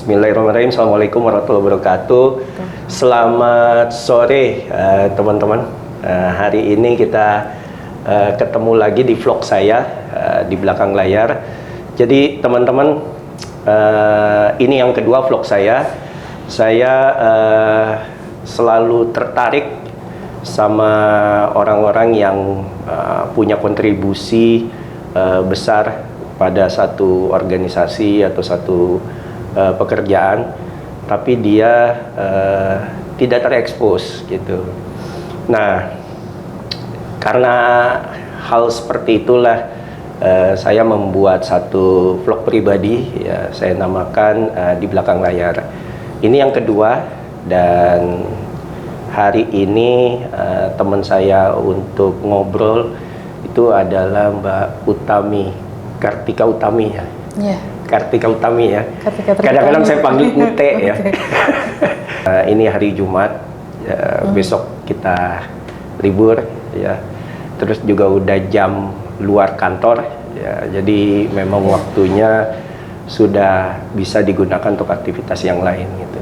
Bismillahirrahmanirrahim. Assalamualaikum warahmatullahi wabarakatuh. Selamat sore teman-teman. Hari ini kita ketemu lagi di vlog saya di belakang layar. Jadi teman-teman, ini yang kedua vlog saya. Saya selalu tertarik sama orang-orang yang punya kontribusi besar pada satu organisasi atau satu pekerjaan, tapi dia tidak terekspos gitu. Nah, karena hal seperti itulah saya membuat satu vlog pribadi, ya saya namakan di belakang layar. Ini yang kedua, dan hari ini teman saya untuk ngobrol itu adalah Mbak Utami, Kartika Utami ya. Yeah. Kartika Utami ya. Kadang-kadang saya panggil Ute ya. Okay. Ini hari Jumat, ya, besok kita libur ya. Terus juga udah jam luar kantor ya. Jadi memang waktunya sudah bisa digunakan untuk aktivitas yang lain gitu.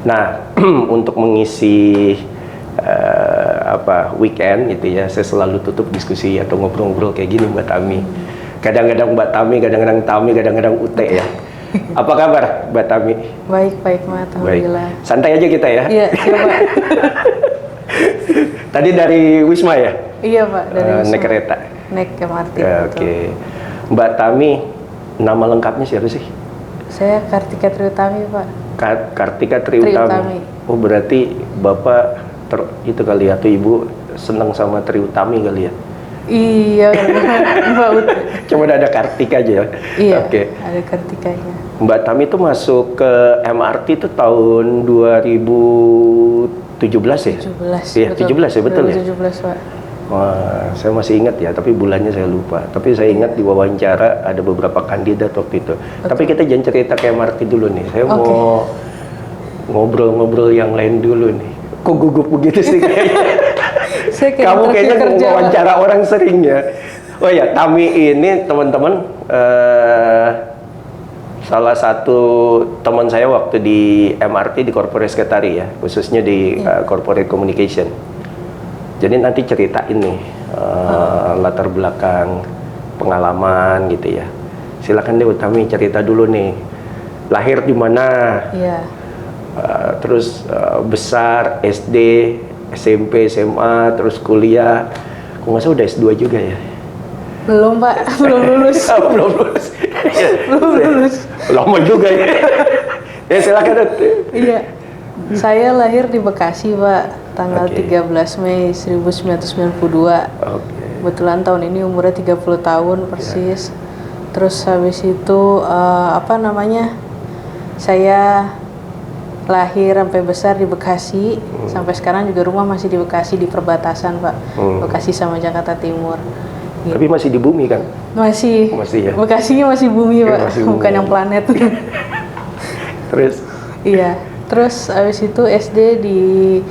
Nah, untuk mengisi weekend gitu ya, saya selalu tutup diskusi atau ngobrol-ngobrol kayak gini Mbak Tami. Kadang-kadang Mbak Tami, kadang-kadang Tami, kadang-kadang Ute ya. Apa kabar Mbak Tami? Baik, Mat. Alhamdulillah. Baik. Santai aja kita ya. Iya, coba. Tadi dari Wisma ya? Iya Pak, dari Wisma. Naik kereta? Naik MRT. Oke. Mbak Tami, nama lengkapnya siapa sih? Saya Kartika Triutami Pak. Kartika Triutami. Oh, berarti Bapak itu kali ya, atau Ibu senang sama Triutami kali ya? Iya, Mbak Ut. Cuma ada Kartika aja ya? Iya, Oke. ada Kartikanya. Mbak Tami itu masuk ke MRT itu tahun 2017 ya? 17. Iya, 17 ya, betul ya? 2017 Pak. Wah, saya masih ingat ya, tapi bulannya saya lupa. Tapi saya ingat di wawancara ada beberapa kandidat waktu itu. Betul. Tapi kita jangan cerita ke MRT dulu nih. Saya mau ngobrol-ngobrol yang lain dulu nih. Kok gugup begitu sih kayaknya? Kamu kayaknya wawancara orang sering ya. Oh ya, Tami ini teman-teman salah satu teman saya waktu di MRT di Corporate Secretary ya, khususnya di Corporate Communication. Jadi nanti ceritain nih latar belakang pengalaman gitu ya. Silakan deh Utami cerita dulu nih. Lahir di mana? Iya. Terus besar SD, SMP, SMA, terus kuliah. Kok nggak salah udah S2 juga ya? Belum Pak, belum lulus. Belum lulus. Belum lulus. Lama juga ya. Ya silakan. Iya. Saya lahir di Bekasi Pak, tanggal 13 Mei 1992. Kebetulan tahun ini umurnya 30 tahun persis. Terus habis itu saya lahir sampai besar di Bekasi, sampai sekarang juga rumah masih di Bekasi, di perbatasan Pak, Bekasi sama Jakarta Timur. Gitu. Tapi masih di bumi kan? Masih ya? Bekasinya masih bumi Pak, masih bumi. Bukan yang planet. Terus? Iya, terus abis itu SD di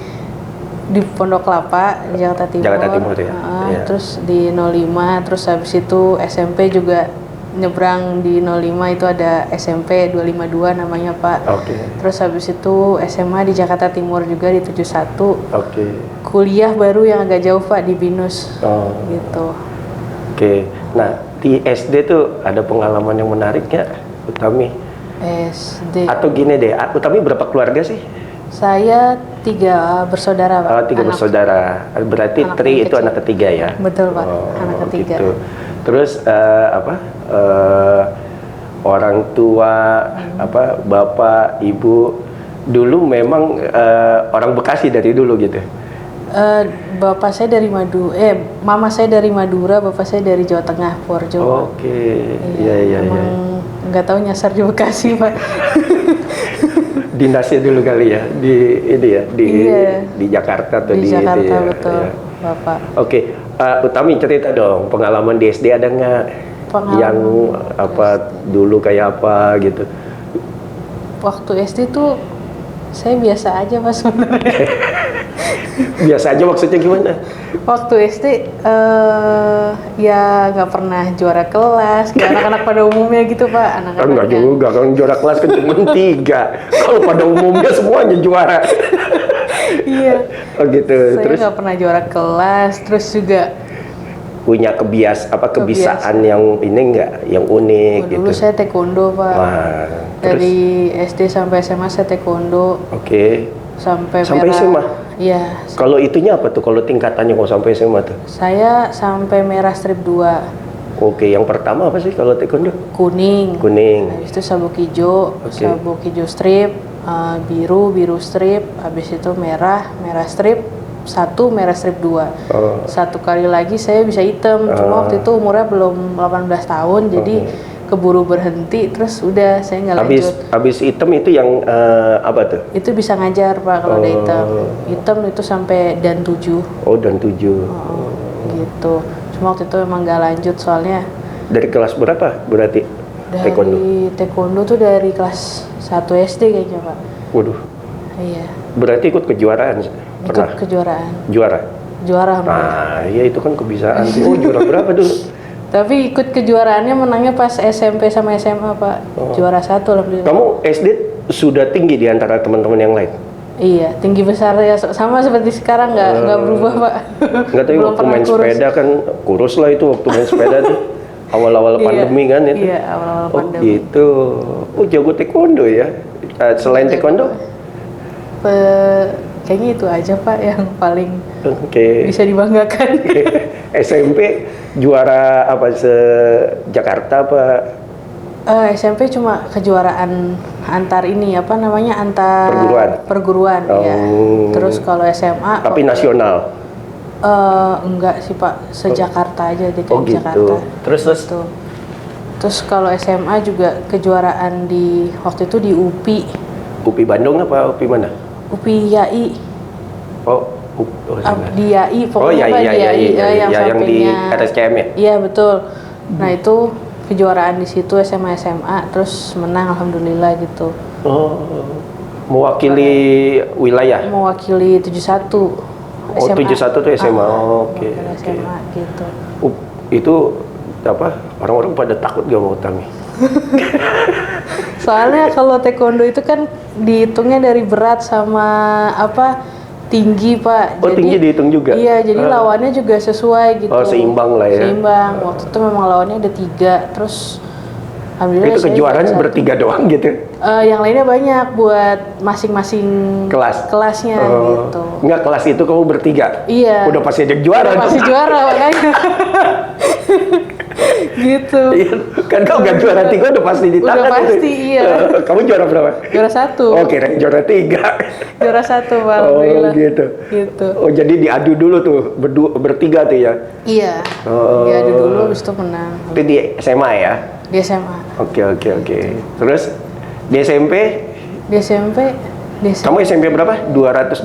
Pondok Kelapa, di Jakarta Timur. Jakarta Timur ya? Iya. Terus di 05, terus habis itu SMP juga nyebrang di 05 itu ada SMP 252 namanya Pak. Terus habis itu SMA di Jakarta Timur juga di 71. Kuliah baru yang agak jauh Pak di BINUS. Gitu. Nah di SD tuh ada pengalaman yang menarik nggak Utami? SD. Atau gini deh, Utami berapa keluarga sih? Saya 3 bersaudara Pak. 3 bersaudara. Berarti Tri itu anak ketiga ya? Betul Pak, anak ketiga. Gitu. Terus orang tua bapak ibu dulu memang orang Bekasi dari dulu gitu. Bapak saya dari mama saya dari Madura, bapak saya dari Jawa Tengah, Purworejo. Iya. Nggak tahu nyasar di Bekasi Pak. Dinasnya dulu kali ya di Jakarta atau di Jakarta itu ya. Betul ya. Bapak. Utami cerita dong pengalaman di SD ada nggak yang dulu kayak apa gitu? Waktu SD tuh saya biasa aja Pak sebenarnya. Biasa aja maksudnya gimana? Waktu SD ya nggak pernah juara kelas kayak anak-anak pada umumnya gitu Pak. Kan nggak juga, kan juara kelas kan cuma 3. Kalau pada umumnya semuanya juara. Iya. Oh gitu. Saya Terus nggak pernah juara kelas, terus juga punya kebiasaan yang ini enggak, yang unik gitu. dulu saya taekwondo Pak. Wah, Dari SD sampai SMA saya taekwondo. Oke. Sampai Sampai merah. SMA? Iya. Kalau itunya apa tuh? Kalau tingkatannya kok sampai SMA tuh? Saya sampai merah strip 2. Oke, yang pertama apa sih kalau taekwondo? Kuning. Kuning. Habis itu sabuk hijau, Oke. sabuk hijau strip, biru strip, habis itu merah strip 1, merah strip 2. Oh. Satu kali lagi saya bisa hitam, cuma waktu itu umurnya belum 18 tahun, jadi keburu berhenti, terus udah saya nggak lanjut. Habis hitam itu yang apa tuh? Itu bisa ngajar Pak kalau ada hitam. Hitam itu sampai dan 7. Oh, dan 7. Gitu. Cuma waktu itu emang nggak lanjut soalnya Dari kelas berapa berarti dari taekwondo? taekwondo tuh dari kelas 1 SD kayaknya Pak. Waduh, Iya. berarti ikut kejuaraan pernah? Ikut kejuaraan. Juara? Juara. Nah, iya itu kan kebiasaan. Oh, juara berapa dulu? Tapi ikut kejuaraannya menangnya pas SMP sama SMA Pak. Juara 1 alhamdulillah. Kamu SD sudah tinggi di antara teman-teman yang lain? Iya, tinggi besar ya sama seperti sekarang nggak berubah Pak. Nggak tahu waktu main sepeda kan kurus lah itu waktu main sepeda tuh. Awal-awal pandemi kan itu. Iya, awal-awal Oh pandemi. gitu. Oh jago taekwondo ya. Selain taekwondo? Kayaknya itu aja Pak yang paling Oke. bisa dibanggakan. SMP juara apa Jakarta apa? SMP cuma kejuaraan antar ini apa namanya antar perguruan ya. Terus kalau SMA Tapi nasional. enggak sih Pak, se-Jakarta aja di Oh gitu. Jakarta. Terus Gitu. Terus kalau SMA juga kejuaraan di waktu itu di UPI. UPI Bandung apa UPI mana? UPI YAI. Oh, Di YAI pokoknya Pak, di YAI, yang di sampingnya RSCM ya? Iya betul. Nah itu kejuaraan di situ SMA terus menang alhamdulillah gitu. Oh, mewakili wilayah. Mewakili 71. Oh, 71 tuh SMA. Oke. mewakili SMA gitu. Itu apa? Orang-orang pada takut gak mau utami. Soalnya kalau taekwondo itu kan dihitungnya dari berat sama apa tinggi Pak. Oh, tinggi dihitung juga? Iya, jadi lawannya juga sesuai gitu. Oh, seimbang lah ya. Seimbang. Waktu itu memang lawannya ada 3, terus alhamdulillah Itu saya kejuaraan juara 1. bertiga doang gitu? Yang lainnya banyak buat masing-masing kelasnya gitu. Enggak, kelas itu kamu bertiga? Iya. Udah pasti ada juara. Udah pasti juara makanya. Gitu. Iya, kan kau gak juara 3 udah pasti di tangan. Udah pasti, itu. iya. Kamu juara berapa? Juara 1. Oh, kira juara 3. Juara 1 Pak, Oh alhamdulillah. gitu. Gitu. Oh jadi diadu dulu tuh bertiga tuh ya? Iya. Oh. Diadu dulu habis itu menang. Itu di SMA ya? Di SMA. Oke. Terus di SMP? Di SMP Kamu SMP berapa? 225?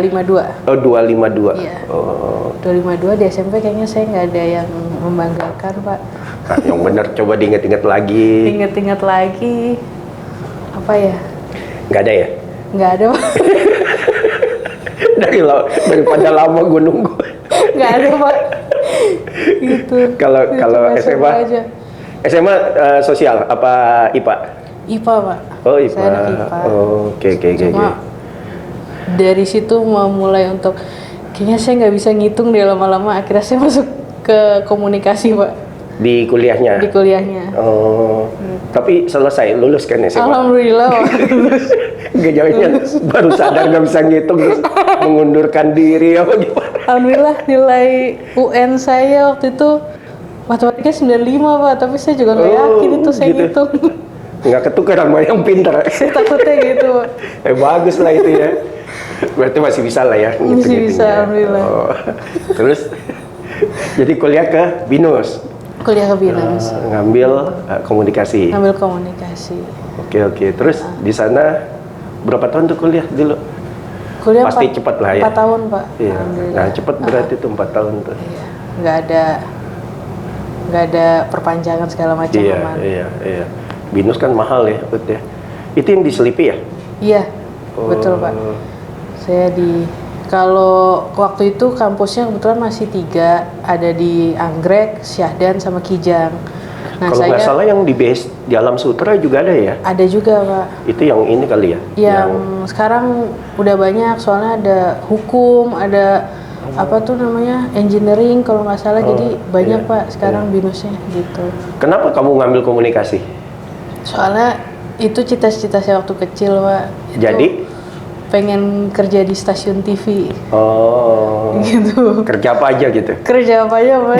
252. Oh 252. Iya. Oh. 252 di SMP kayaknya saya nggak ada yang membanggakan Pak. Nah, yang benar coba diinget-inget lagi. Ingat-ingat lagi. Apa ya? Nggak ada ya? Nggak ada Pak. Daripada lama gue nunggu. Nggak ada Pak. Gitu. Kalau Cuma SMA aja. SMA sosial apa IPA? IPA Pak. Oh IPA. Saya anak IPA. Oh, oke. Cuma dari situ memulai untuk kayaknya saya nggak bisa ngitung deh lama-lama. Akhirnya saya masuk ke komunikasi Pak. Di kuliahnya? Di kuliahnya. Oh, tapi selesai lulus kan ya SMA? Alhamdulillah Pak. Gak jauhnya baru sadar nggak bisa ngitung terus mengundurkan diri apa gimana? Alhamdulillah nilai UN saya waktu itu matematika 95 Pak, tapi saya juga nggak yakin itu saya gitu. ngitung. Nggak ketukar sama yang pintar. Saya takutnya gitu Pak. Bagus lah itu ya. Berarti masih bisa lah ya. Masih bisa, alhamdulillah. Oh. Terus jadi kuliah ke BINUS. Kuliah ke Binus. Ngambil komunikasi. Ngambil komunikasi. Oke. Terus di sana berapa tahun tuh kuliah dulu? Kuliah Pasti cepat lah ya. 4 tahun Pak. Iya. Alhamdulillah. Nah cepat berarti tuh 4 tahun tuh. Iya. Nggak ada perpanjangan segala macam aman. Iya. BINUS kan mahal ya, betul ya. Itu yang diselipi ya? Iya, betul Pak. Saya di Kalau waktu itu kampusnya kebetulan masih 3, ada di Anggrek, Syahdan, sama Kijang. Nah, Kalau nggak salah yang di base di Alam Sutra juga ada ya? ada juga, Pak. Itu yang ini kali ya? Yang sekarang udah banyak, soalnya ada hukum, ada apa tuh namanya, engineering kalau nggak salah. Jadi banyak, iya, Pak, sekarang binusnya gitu. Kenapa kamu ngambil komunikasi? Soalnya itu cita-cita saya waktu kecil, Pak. Itu Jadi? pengen kerja di stasiun TV. Oh. Gitu. Kerja apa aja gitu? Kerja apa aja, Pak?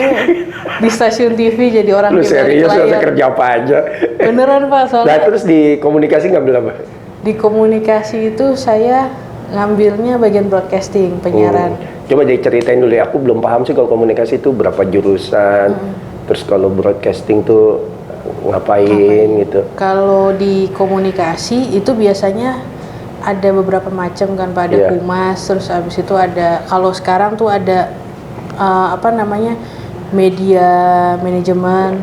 Di stasiun TV jadi orang Lu di balik serius layar. kerja apa aja? Beneran, Pak, Nah, soalnya terus di komunikasi ngambil apa? di komunikasi itu saya ngambilnya bagian broadcasting, penyiaran. Coba diceritain dulu ya, aku belum paham sih kalau komunikasi itu berapa jurusan, terus kalau broadcasting tuh ngapain gitu. Kalau di komunikasi itu biasanya ada beberapa macam kan, Pak. Ada Iya. humas, terus habis itu ada, kalau sekarang tuh ada apa namanya, media manajemen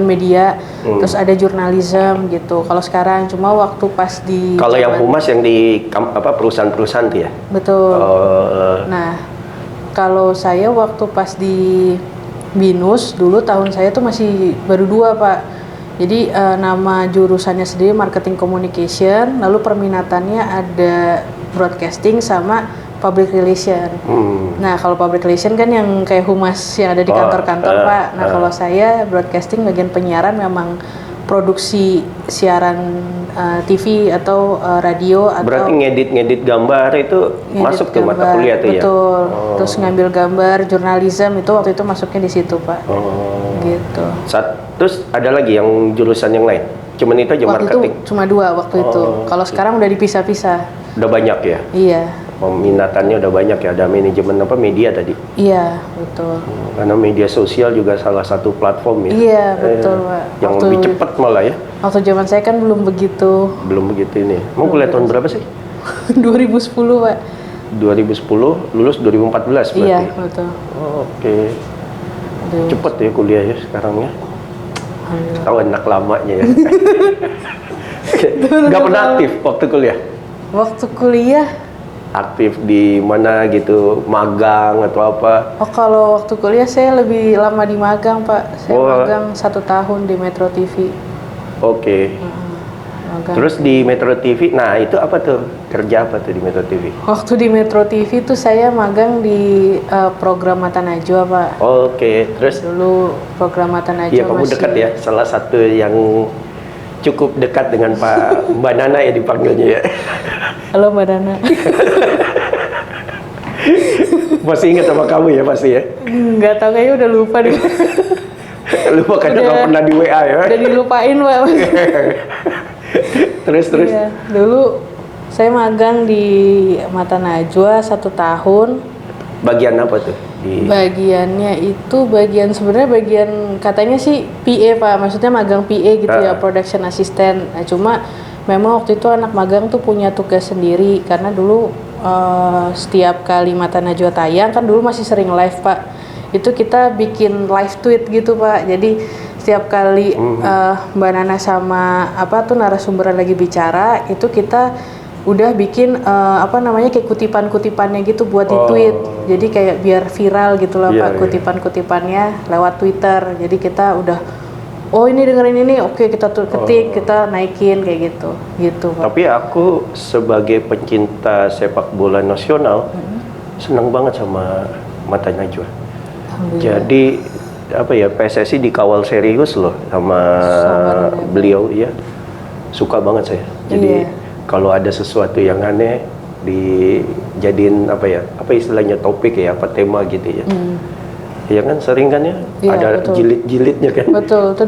media, terus ada jurnalism gitu. Kalau sekarang cuma waktu pas di Kalau yang zaman- humas yang di perusahaan-perusahaan tuh ya? betul. Oh, Nah, kalau saya waktu pas di BINUS dulu, tahun saya tuh masih baru 2, Pak. Jadi nama jurusannya sendiri marketing communication, lalu perminatannya ada broadcasting sama public relation. Nah, kalau public relation kan yang kayak humas yang ada di kantor-kantor, Pak. Nah, kalau saya broadcasting bagian penyiaran, memang produksi siaran TV atau radio, atau berarti ngedit gambar itu ngedit masuk ke mata gambar. kuliah tuh ya? Betul. Terus ngambil gambar, jurnalism itu waktu itu masuknya di situ, Pak. Gitu. Terus ada lagi yang jurusan yang lain? Cuman itu aja Waktu marketing? itu cuma 2 waktu itu. Kalau sekarang udah dipisah-pisah. Udah banyak ya? Iya. Peminatannya udah banyak ya, ada manajemen media tadi? Iya, betul. Karena media sosial juga salah satu platform ya? Iya, betul, Pak. Yang lebih cepat malah ya? Waktu zaman saya kan belum begitu. Belum begitu ini. Mau kuliah tahun berapa sih? 2010, Pak. 2010, lulus 2014 berarti? Iya, betul. Oh, oke. Aduh, Cepet ya kuliah ya sekarang ya? alhamdulillah. Tahu anak lamanya ya? Nggak pernah aktif waktu kuliah? Waktu kuliah, Aktif di mana gitu, magang atau apa? oh kalau waktu kuliah saya lebih lama di magang, Pak. Saya magang 1 tahun di Metro TV. Oke. Magang. Terus di Metro TV, nah itu apa tuh? Kerja apa tuh di Metro TV? Waktu di Metro TV tuh saya magang di program Mata Najwa, Pak. Oke, terus Dulu program Mata Najwa iya kamu masih... dekat ya, salah satu yang cukup dekat dengan Pak Mbak Nana ya dipanggilnya ya. Halo, Mbak Dana. Masih ingat sama kamu ya pasti ya? Nggak tahu, kayaknya udah lupa deh. Lupa karena Udah. nggak pernah di WA ya? Udah dilupain, Pak. Terus? Iya, dulu saya magang di Mata Najwa 1 tahun. Bagian apa tuh? Bagiannya itu sebenarnya bagian katanya sih PA, Pak. Maksudnya magang PA gitu ya, production assistant. Nah, cuma memang waktu itu anak magang tuh punya tugas sendiri karena dulu setiap kali Mata Najwa tayang kan dulu masih sering live, Pak. Itu kita bikin live tweet gitu, Pak. Jadi setiap kali Mbak Nana sama apa tuh narasumber lagi bicara, itu kita udah bikin kayak kutipan-kutipannya gitu buat di tweet. Jadi kayak biar viral gitu lah, Pak, kutipan-kutipannya lewat Twitter. Jadi kita udah, oh ini dengerin ini, oke kita tuh ketik, kita naikin kayak gitu, Pak. Tapi aku sebagai pencinta sepak bola nasional senang banget sama Mata Najwa. Jadi PSSI dikawal serius loh sama beliau ya. Suka banget saya. Jadi kalau ada sesuatu yang aneh dijadiin apa istilahnya topik ya, apa tema gitu ya. Ya kan sering kan ya, ada betul. jilid-jilidnya kan. Betul, itu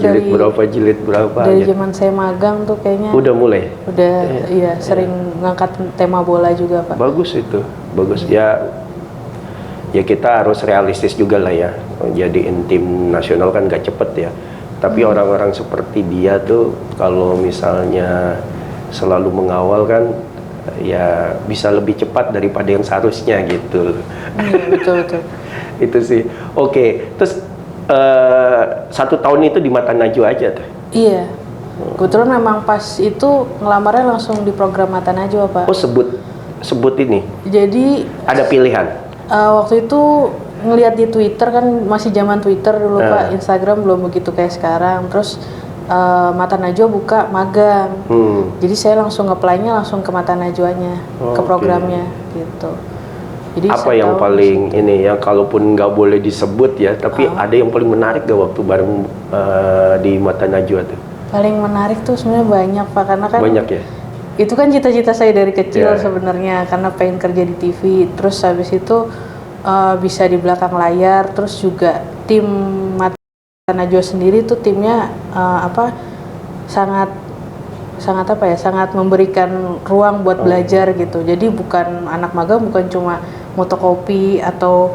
jilid berapa dari gitu. zaman saya magang tuh kayaknya Udah mulai. Sering ngangkat tema bola juga, Pak. Bagus itu, bagus ya kita harus realistis juga lah ya. Jadiin tim nasional kan gak cepet ya. Tapi orang-orang seperti dia tuh kalau misalnya selalu mengawal kan ya bisa lebih cepat daripada yang seharusnya gitu. Iya, betul. Itu sih. Oke, terus 1 tahun itu di Mata Najwa aja tuh? Iya. Kebetulan memang pas itu ngelamarnya langsung di program Mata Najwa, Pak. Oh sebut sebut ini? Jadi Ada pilihan? waktu itu ngelihat di Twitter, kan masih zaman Twitter dulu Pak, Instagram belum begitu kayak sekarang. Terus Mata Najwa buka magang, jadi saya langsung apply-nya langsung ke Mata Najwanya, ke programnya gitu. Jadi apa yang paling ini, yang kalaupun nggak boleh disebut ya, tapi ada yang paling menarik gak waktu bareng di Mata Najwa tuh? Paling menarik tuh sebenarnya banyak Pak, karena kan banyak ya. Itu kan cita-cita saya dari kecil sebenarnya, karena pengen kerja di TV. Terus habis itu bisa di belakang layar, terus juga tim Mata Najwa sendiri tuh timnya sangat sangat memberikan ruang buat belajar gitu. Jadi bukan anak magang, bukan cuma motokopi atau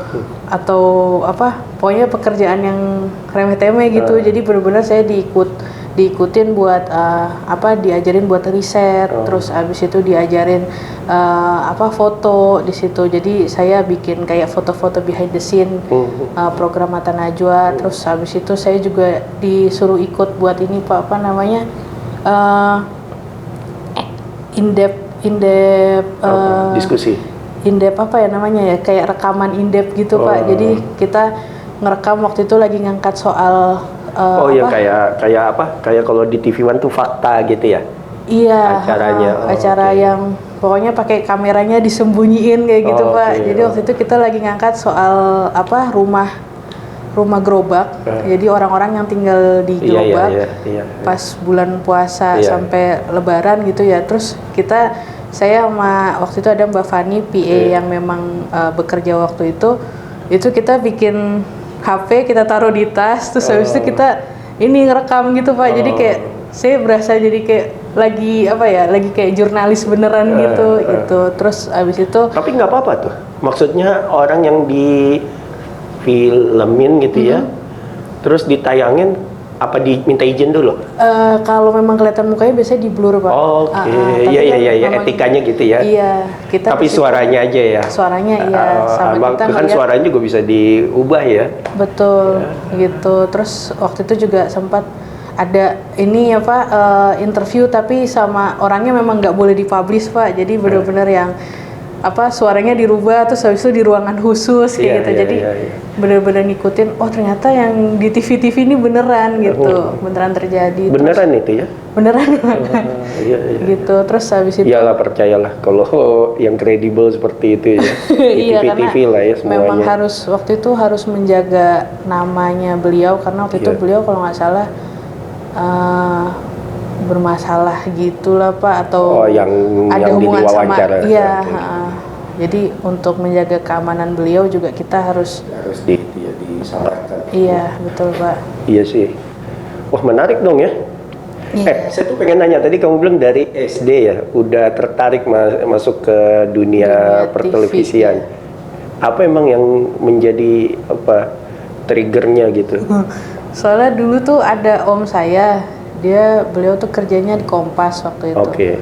pokoknya pekerjaan yang remeh-temeh gitu. Jadi benar-benar saya diikutin buat diajarin buat riset, terus abis itu diajarin foto di situ. Jadi saya bikin kayak foto-foto behind the scene program Mata Najwa. Terus abis itu saya juga disuruh ikut buat ini Pak, in-depth diskusi. In-depth kayak rekaman in-depth gitu Pak. Jadi kita ngerekam waktu itu lagi ngangkat soal yang kayak kalau di TV One tuh fakta gitu ya? Iya, acara yang pokoknya pakai kameranya disembunyiin kayak gitu Pak. Jadi waktu itu kita lagi ngangkat soal rumah gerobak. Jadi orang-orang yang tinggal di gerobak pas bulan puasa sampai Lebaran gitu ya. Terus saya sama waktu itu ada Mbak Fani PA yang memang bekerja waktu itu kita bikin HP, kita taruh di tas, terus habis itu kita ini ngerekam gitu Pak. Jadi kayak saya berasa jadi kayak lagi kayak jurnalis beneran gitu. Terus habis itu tapi nggak apa-apa tuh, maksudnya orang yang di filmin gitu ya, terus ditayangin apa diminta izin dulu? Kalau memang kelihatan mukanya biasanya di blur Pak. Iya, etikanya gitu ya. Iya, kita tapi suaranya aja ya. Suaranya sama kita kan suaranya juga bisa diubah ya. Betul, gitu. Terus waktu itu juga sempat ada ini interview, tapi sama orangnya memang nggak boleh dipublish Pak. Jadi benar-benar yang suaranya dirubah, terus habis itu di ruangan khusus kayak gitu. Jadi benar-benar ngikutin, ternyata yang di TV-TV ini beneran gitu, beneran terjadi. Beneran terus, itu ya? Beneran. Gitu. Terus habis itu iyalah, percayalah kalau yang kredibel seperti itu ya. Di TV-TV lah ya semuanya. Memang waktu itu harus menjaga namanya beliau, karena waktu itu beliau kalau nggak salah bermasalah gitulah Pak, atau yang ada hubungan sama jadi untuk menjaga keamanan beliau juga kita harus disampaikan. Iya, betul Pak. Iya sih. Wah, menarik dong ya. Saya tuh pengen nanya, tadi kamu bilang dari SD ya udah tertarik masuk ke dunia pertelevisian. Apa emang yang menjadi triggernya gitu? Soalnya dulu tuh ada om saya, beliau tuh kerjanya di Kompas waktu itu.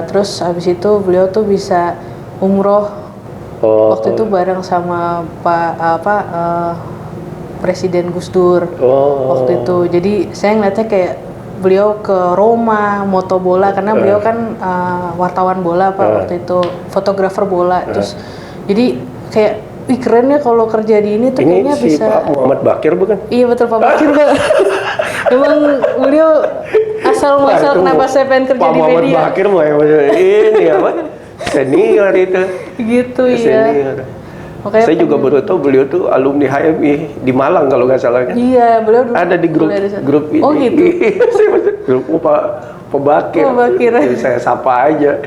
Terus habis itu beliau tuh bisa umroh waktu itu bareng sama Presiden Gus Dur waktu itu. Jadi saya ngeliatnya kayak beliau ke Roma moto bola, karena beliau kan wartawan bola Pak waktu itu, fotografer bola. Terus jadi kayak keren ya kalau kerja di ini tuh, kayaknya si bisa. Pak Muhammad Bakir bukan? Iya betul, Pak Bakir Pak. Emang beliau asal muasal kenapa saya pengen kerja di media. Pak Muhammad Bakir mau ini senior itu. Gitu ya. Makanya saya juga baru tahu beliau tuh alumni HMI di Malang kalau nggak salah kan. Iya, beliau dulu ada di grup ini. Oh gitu. Grup Pak Bakir. Jadi saya sapa aja.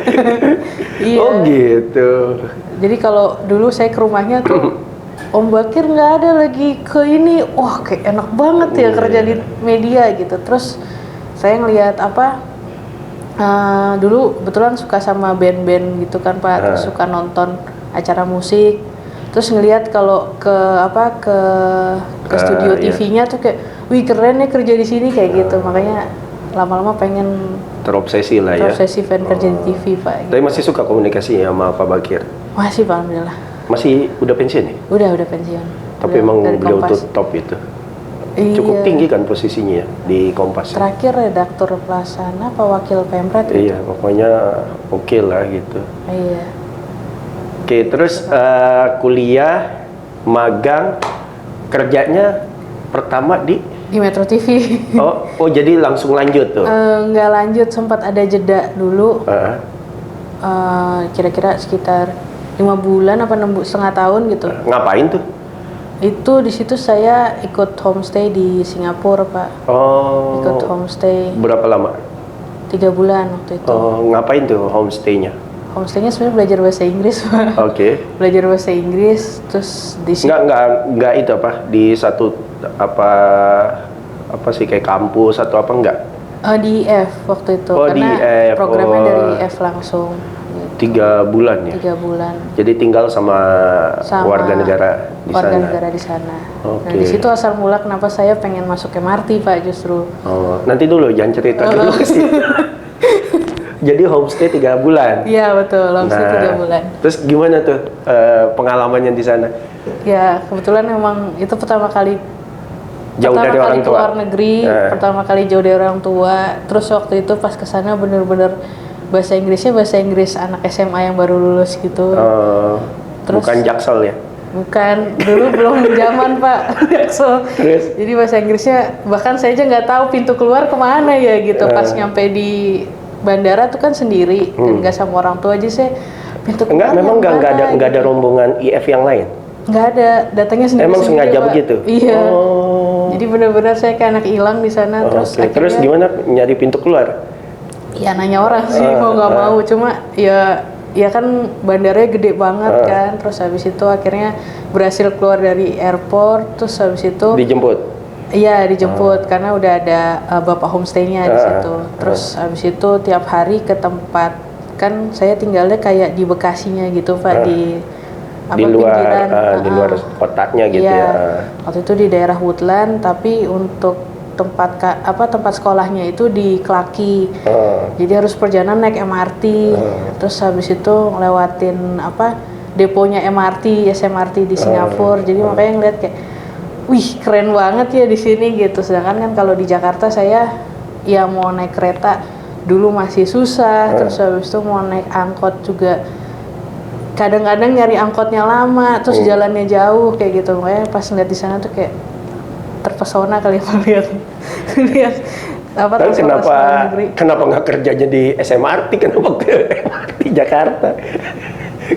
Iya. Oh gitu. Jadi kalau dulu saya ke rumahnya tuh Om Bakir nggak ada lagi ke ini, wah kayak enak banget ya kerja di media gitu. Terus saya ngelihat dulu kebetulan suka sama band-band gitu kan Pak, terus suka nonton acara musik. Terus ngelihat kalau ke studio TV-nya tuh kayak, wih keren ya kerja di sini kayak gitu. Makanya lama-lama pengen terobsesi lah ya. Terobsesi pengen kerja di TV Pak. Tapi masih suka komunikasi sama Pak Bakir? Masih Pak, alhamdulillah. Masih udah pensiun ya? Udah pensiun. Tapi emang beliau tuh top itu. Cukup tinggi kan posisinya di Kompas. Terakhir redaktur pelaksana apa wakil Pemret gitu. Iya, pokoknya oke lah gitu. Iya. Oke, terus kuliah, magang, kerjanya pertama di Metro TV. Oh jadi langsung lanjut tuh? Nggak lanjut, sempat ada jeda dulu. Kira-kira sekitar 5 bulan apa 6,5 tahun gitu. Ngapain tuh? Itu di situ saya ikut homestay di Singapura, Pak. Oh. Ikut homestay. Berapa lama? 3 bulan waktu itu. Ngapain tuh homestay-nya? Homestay-nya sebenarnya belajar bahasa Inggris, Pak. Oke. Belajar bahasa Inggris, terus di situ. Nggak itu apa? Di satu apa sih kayak kampus atau apa enggak? Di IF waktu itu. Oh, karena di IF. programnya dari IF langsung. Gitu. 3 bulan ya? 3 bulan. Jadi tinggal sama warga negara di warga sana? negara di sana. Oke. Nah, di situ asal mula kenapa saya pengen masuk MRT, Pak, justru. Oh, nanti dulu, jangan cerita dulu sih. Jadi homestay 3 bulan? Iya, betul. Homestay 3 bulan. Terus gimana tuh pengalamannya di sana? Ya, kebetulan memang itu pertama kali Jauh dari orang tua? keluar negeri, pertama kali jauh dari orang tua. Terus waktu itu pas kesana bener-bener bahasa Inggrisnya bahasa Inggris anak SMA yang baru lulus gitu. Terus, bukan Jaksel ya? Bukan, dulu belum zaman Pak Jaksel. Jadi bahasa Inggrisnya bahkan saya aja nggak tahu pintu keluar kemana ya gitu. Pas nyampe di bandara tuh kan sendiri dan nggak sama orang tua aja saya pintu keluar. Memang nggak ada rombongan IF yang lain? Nggak ada, datangnya sendiri. Emang sengaja Pak. Begitu? Iya. Jadi benar-benar saya kayak anak hilang di sana. Terus akhirnya, terus gimana nyari pintu keluar? Ya nanya orang sih, mau nggak mau. Cuma ya kan bandaranya gede banget kan. Terus habis itu akhirnya berhasil keluar dari airport. Terus habis itu dijemput? Iya, dijemput karena udah ada bapak homestay-nya di situ. Terus habis itu tiap hari ke tempat, kan saya tinggalnya kayak di Bekasinya gitu Pak, di luar kotanya gitu ya. Waktu itu di daerah Woodland, tapi untuk tempat sekolahnya itu di Clarke. Jadi harus perjalanan naik MRT. Terus habis itu ngelewatin deponya MRT, SMRT di Singapura. Jadi makanya ngeliat kayak, wih keren banget ya di sini gitu. Sedangkan kan kalau di Jakarta saya ya mau naik kereta dulu masih susah. Terus habis itu mau naik angkot juga kadang-kadang nyari angkotnya lama, terus jalannya jauh kayak gitu. Makanya pas ngeliat di sana tuh kayak terpesona kali melihat Tapi kenapa nggak kerjanya di SMRT, kenapa ke MRT Jakarta?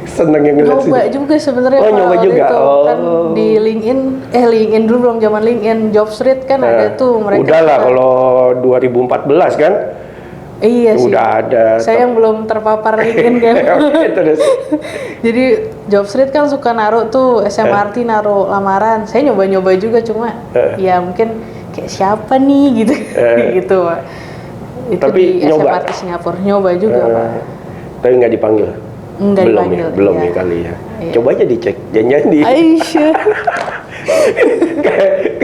Seneng yang ngeliat nyoba juga sebenarnya. Nyoba juga. Kan di LinkedIn dulu belum zaman LinkedIn, Jobstreet kan ada tuh mereka. Udah lah kalau 2014 kan. Iya sih. Udah ada. Saya yang belum terpapar LinkedIn kan. Terus. Jadi Jobstreet kan suka naruh tuh SMRT naruh lamaran. Saya nyoba-nyoba juga cuma ya mungkin kayak siapa nih gitu. Gitu Pak. Itu tapi di nyoba. SMRT Singapura nyoba juga Pak. Tapi nggak dipanggil. Enggak dipanggil. Belum ya kali ya. Iya. Coba aja dicek. Jangan di. Aisyah.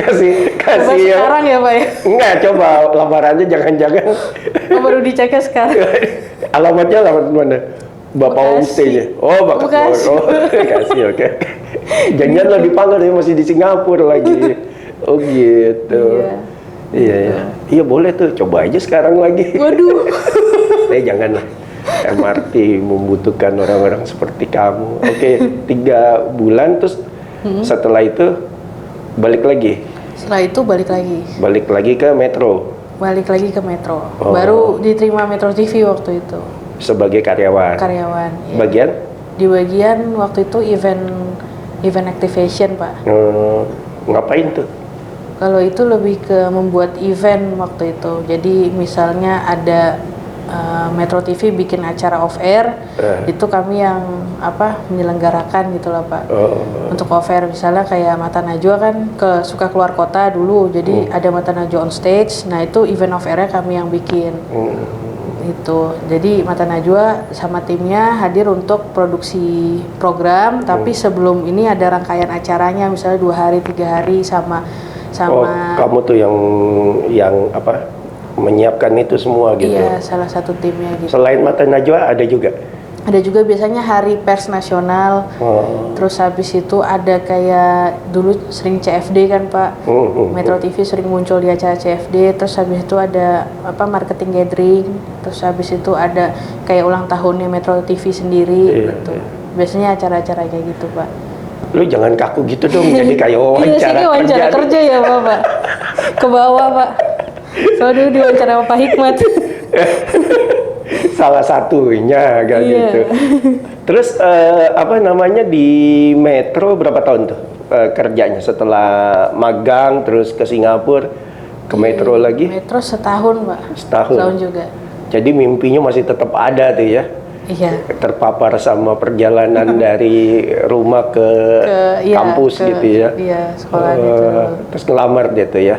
kasih ya. Sekarang ya Pak ya? Enggak, coba lamarannya jangan-jangan. Baru diceknya sekarang. Alamatnya alamat mana? Bapak homestay-nya. Oh, Bekasi. Bekasi, oke. Jangan lo dipanggil ya, masih di Singapura lagi. Oh gitu. Iya boleh tuh, coba aja sekarang lagi. Waduh. Janganlah. MRT membutuhkan orang-orang seperti kamu. Oke, 3 bulan terus setelah itu balik lagi. Setelah itu balik lagi. Balik lagi ke Metro. Balik lagi ke Metro. Baru diterima Metro TV waktu itu. Sebagai karyawan. Karyawan. Ya. Bagian? Di bagian waktu itu event activation Pak. Ngapain tuh? Kalau itu lebih ke membuat event waktu itu. Jadi misalnya ada Metro TV bikin acara off air, itu kami yang menyelenggarakan gitu lah Pak. Untuk off air misalnya kayak Mata Najwa kan suka keluar kota dulu, jadi ada Mata Najwa on stage. Nah itu event off airnya kami yang bikin. Itu jadi Mata Najwa sama timnya hadir untuk produksi program, tapi sebelum ini ada rangkaian acaranya misalnya 2 hari 3 hari sama. Kamu tuh yang menyiapkan itu semua gitu. Iya, salah satu timnya gitu. Selain Mata Najwa ada juga? Ada juga biasanya hari pers nasional. Terus habis itu ada kayak dulu sering CFD kan Pak. Metro TV sering muncul di acara CFD. Terus habis itu ada marketing gathering. Terus habis itu ada kayak ulang tahunnya Metro TV sendiri gitu. biasanya acara-acara kayak gitu Pak. Lu jangan kaku gitu dong, jadi kayak wawancara Iya sih, wawancara kerja ya Pak. Ke bawah Pak. Soalnya dulu diwawancara sama Pak Hikmat. Salah satunya kayak Iya. gitu. Terus apa namanya di Metro berapa tahun tuh kerjanya setelah magang terus ke Singapura ke Metro lagi? Metro setahun Pak. Setahun. Setahun juga. Jadi mimpinya masih tetap ada tuh ya. Iya. Terpapar sama perjalanan dari rumah ke kampus gitu ya. Iya, sekolah gitu. Terus ngelamar dia tuh ya.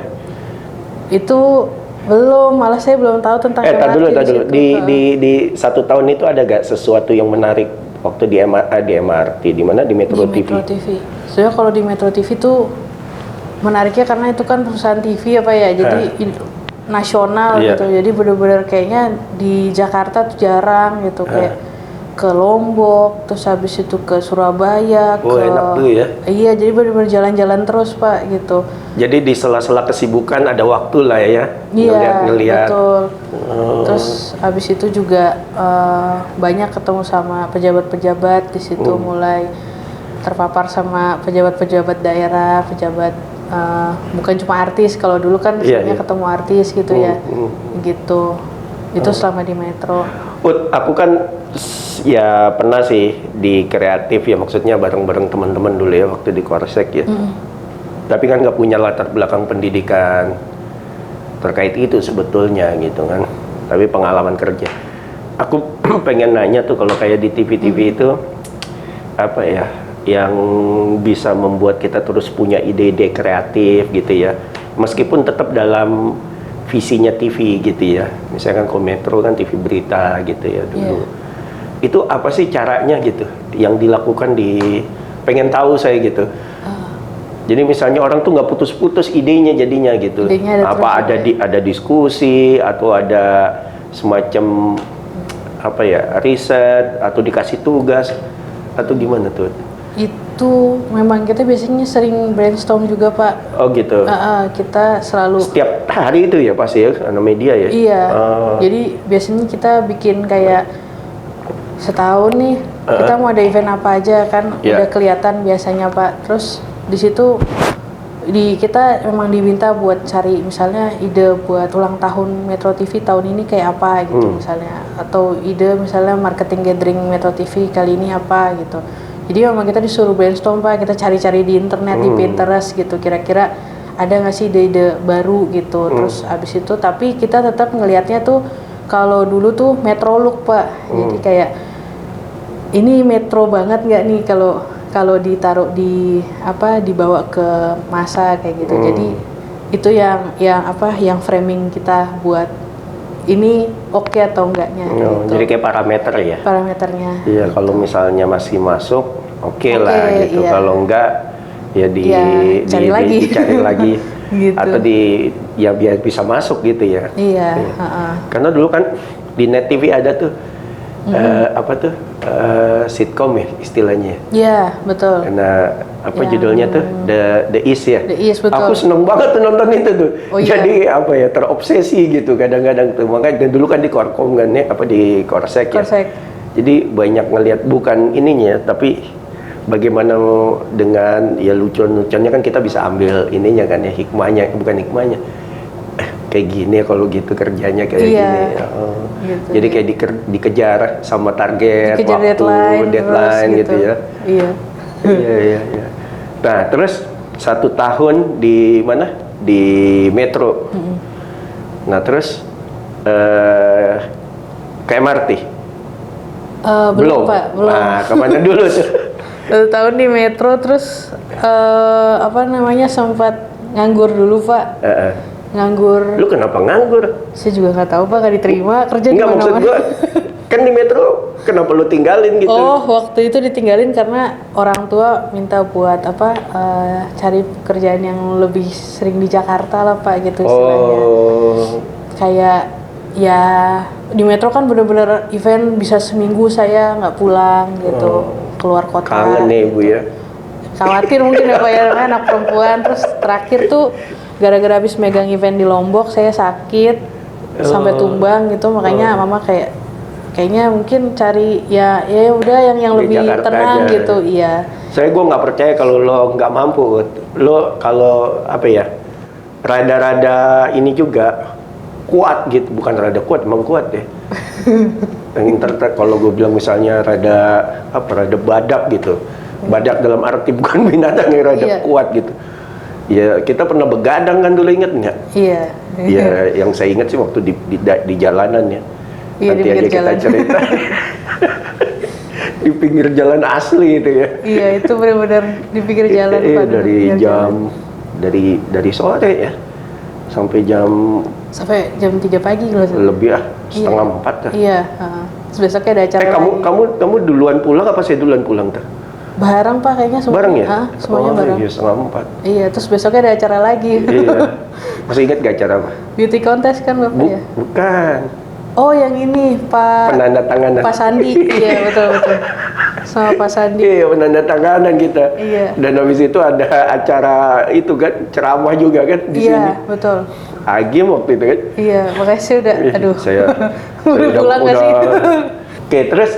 Itu belum, malah saya belum tahu tentang Tak dulu. situ. Di 1 tahun itu ada gak sesuatu yang menarik waktu di MRT, di mana di Metro Di TV? Metro TV. Soalnya kalau di Metro TV tuh menariknya karena itu kan perusahaan TV apa ya, jadi nasional Iya. gitu. Jadi bener-bener kayaknya di Jakarta tuh jarang gitu, kayak ke Lombok, terus habis itu ke Surabaya, Oh, enak tuh ya. Iya, jadi bener-bener jalan-jalan terus Pak gitu. Jadi di sela-sela kesibukan ada waktu lah ya, Iya, ngelihat. betul. Terus habis itu juga banyak ketemu sama pejabat-pejabat di situ, mulai terpapar sama pejabat-pejabat daerah, pejabat bukan cuma artis. Kalau dulu kan biasanya ketemu artis gitu ya, gitu. Itu selama di Metro. Aku kan ya pernah sih di kreatif ya, maksudnya bareng-bareng teman-teman dulu ya waktu di Korsek ya. Tapi kan nggak punya latar belakang pendidikan terkait itu sebetulnya gitu kan. Tapi pengalaman kerja. Aku pengen nanya tuh kalau kayak di TV-TV itu apa ya yang bisa membuat kita terus punya ide-ide kreatif gitu ya. Meskipun tetap dalam visinya TV gitu ya. Misalkan kalau Metro kan TV berita gitu ya dulu. Itu apa sih caranya gitu yang dilakukan pengen tahu saya gitu. Jadi misalnya orang tuh nggak putus-putus idenya jadinya gitu. Idenya ada diskusi atau ada semacam apa ya riset atau dikasih tugas atau gimana tuh? Itu memang kita biasanya sering brainstorm juga Pak. Oh gitu. Kita selalu Setiap hari itu ya pasti ya karena media ya. Iya. Jadi biasanya kita bikin kayak setahun nih kita mau ada event apa aja kan udah kelihatan biasanya Pak. Terus di situ kita memang diminta buat cari misalnya ide buat ulang tahun Metro TV tahun ini kayak apa gitu misalnya, atau ide misalnya marketing gathering Metro TV kali ini apa gitu. Jadi memang kita disuruh brainstorm Pak, kita cari-cari di internet, di Pinterest gitu, kira-kira ada nggak sih ide-ide baru gitu. Terus abis itu tapi kita tetap ngelihatnya tuh kalau dulu tuh Metro look Pak, jadi kayak ini Metro banget nggak nih kalau ditaruh dibawa ke masa kayak gitu. Jadi itu yang framing kita buat ini oke atau enggaknya gitu. Jadi kayak parameter ya. Parameternya. Iya, kalau misalnya masih masuk oke lah gitu. Iya. Kalau enggak ya cari lagi. dicari lagi gitu. atau biar bisa masuk gitu ya. Iya, Karena dulu kan di Net TV ada tuh sitkom ya istilahnya. Iya, betul. Karena judulnya tuh The Is ya. The Is, betul. Aku seneng banget tuh nonton itu tuh. Oh, iya. Jadi terobsesi gitu kadang-kadang tuh. Makanya dan dulu kan di Korkom kan ya, di Korsek ya. Korsek. Jadi banyak ngelihat bukan ininya tapi bagaimana dengan ya lucuan-lucuannya kan kita bisa ambil ininya kan ya, hikmahnya, bukan hikmahnya. Kayak gini kalau gitu kerjanya kayak gini. Gitu, jadi kayak dikejar sama target, dikejar waktu, deadline gitu ya. Iya. Iya. Nah, terus 1 tahun di mana? Di Metro. Nah, terus ke MRT? Belum Pak, belum. Nah, kemana dulu tuh? 1 tahun di Metro, terus sempat nganggur dulu Pak. Nganggur. Lu kenapa nganggur? Saya juga nggak tahu Pak, nggak diterima kerja di Enggak, maksud mana-mana. gua kan di Metro kenapa lu tinggalin gitu? Oh, waktu itu ditinggalin karena orang tua minta buat cari pekerjaan yang lebih sering di Jakarta lah Pak gitu istilahnya. Kayak ya di Metro kan bener-bener event bisa seminggu saya nggak pulang gitu, keluar kota. Kangen nih Ibu ya. Khawatir mungkin ya Pak ya, anak perempuan. Terus terakhir tuh gara-gara habis megang event di Lombok saya sakit sampai tumbang gitu, makanya mama kayak kayaknya mungkin cari ya udah yang Di lebih Jakarta tenang aja. gitu. Iya. Saya gue nggak percaya kalau lo nggak mampu. Lo kalau apa ya, rada-rada ini juga kuat gitu, bukan rada kuat, emang kuat ya. Yang kalau gue bilang misalnya rada badak gitu, badak dalam arti bukan binatang yang rada Iya. kuat gitu. Ya kita pernah begadang kan dulu, inget nggak? Iya. Ya yang saya ingat sih waktu di jalanan ya. Iya, di Nanti aja pinggir kita jalan. cerita. Di pinggir jalan asli itu ya. Iya, itu benar-benar di pinggir jalan Pak. di Dari pinggir jam jalan. dari sore ya sampai jam Sampai jam 3 pagi kalau nggak salah. lebih setengah 4 kan. Iya, terus besoknya ada acara Kamu lagi. duluan pulang apa saya duluan pulang tuh? Bareng Pak kayaknya semuanya. Bareng ya? Semuanya bareng. Iya, setengah 4. Iya, terus besoknya ada acara lagi. Iya. Masih ingat gak acara apa? Beauty contest kan Bapak ya? Bukan. Oh, yang ini Pak Penandatanganan. Pak Sandi. Iya, betul. Sama Pak Sandi. Iya, penandatanganan kita. Iya. Dan habis itu ada acara itu kan, ceramah juga kan di sini. Iya, betul. Agim waktu itu kan. Iya, makanya saya udah Ih, aduh. saya Udah pulang nggak sih? Oke, terus